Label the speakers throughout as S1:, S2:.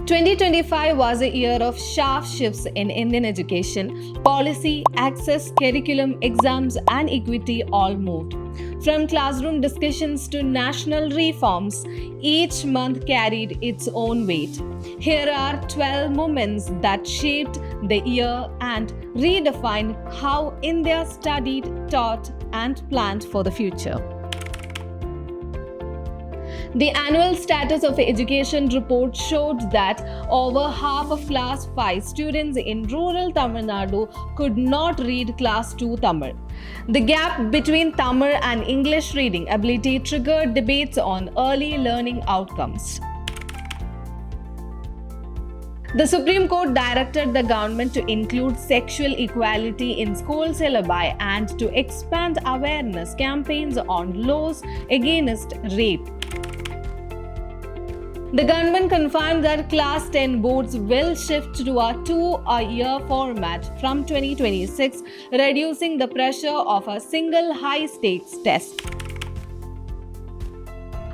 S1: 2025 was a year of sharp shifts in Indian education. Policy, access, curriculum, exams, and equity all moved. From classroom discussions to national reforms, each month carried its own weight. Here are 12 moments that shaped the year and redefined how India studied, taught, and planned for the future. The annual status of education report showed that over half of class 5 students in rural Tamil Nadu could not read class 2 Tamil. The gap between Tamil and English reading ability triggered debates on early learning outcomes. The Supreme Court directed the government to include sexual equality in school syllabi and to expand awareness campaigns on laws against rape. The government confirmed that Class 10 boards will shift to a two-year format from 2026, reducing the pressure of a single high-stakes test.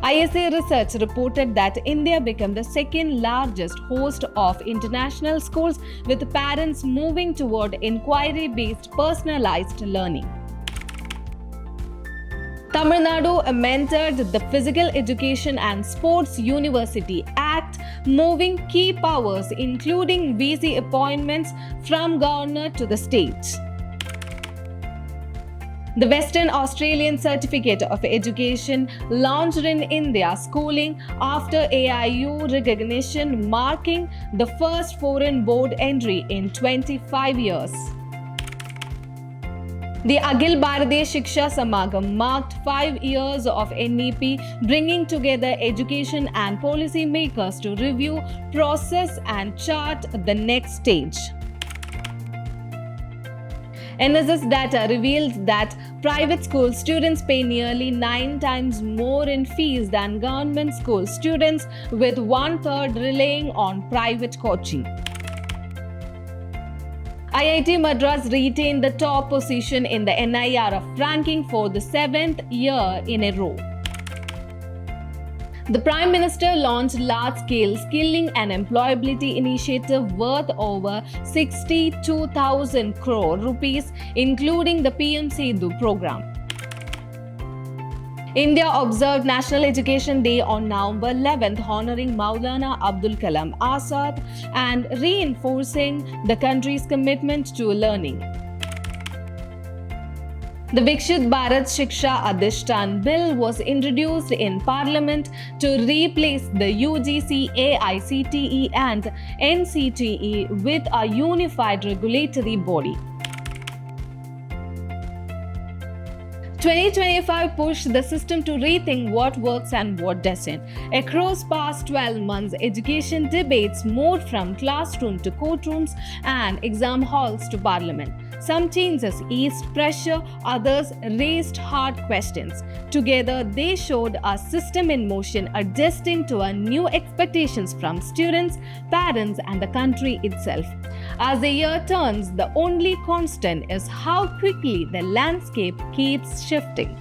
S1: ISA research reported that India became the second largest host of international schools, with parents moving toward inquiry-based personalized learning. Tamil Nadu amended the Physical Education and Sports University Act, moving key powers including VC appointments from governor to the state. The Western Australian Certificate of Education launched in India schooling after AIU recognition, marking the first foreign board entry in 25 years. The Akhil Bharatiya Shiksha Samagam marked 5 years of NEP, bringing together education and policy makers to review, process, and chart the next stage. NSS data revealed that private school students pay nearly 9 times more in fees than government school students, with 1/3 relying on private coaching. IIT Madras retained the top position in the NIRF ranking for the 7th year in a row. The Prime Minister launched large-scale skilling and employability initiative worth over 62,000 crore rupees, including the PM Setu program. India observed National Education Day on November 11th, honoring Maulana Abdul Kalam Azad and reinforcing the country's commitment to learning. The Viksit Bharat Shiksha Adhishtan Bill was introduced in Parliament to replace the UGC, AICTE and NCTE with a unified regulatory body. 2025 pushed the system to rethink what works and what doesn't. Across past 12 months, education debates moved from classroom to courtrooms and exam halls to parliament. Some changes eased pressure, others raised hard questions. Together, they showed a system in motion, adjusting to new expectations from students, parents, and the country itself. As the year turns, the only constant is how quickly the landscape keeps shifting.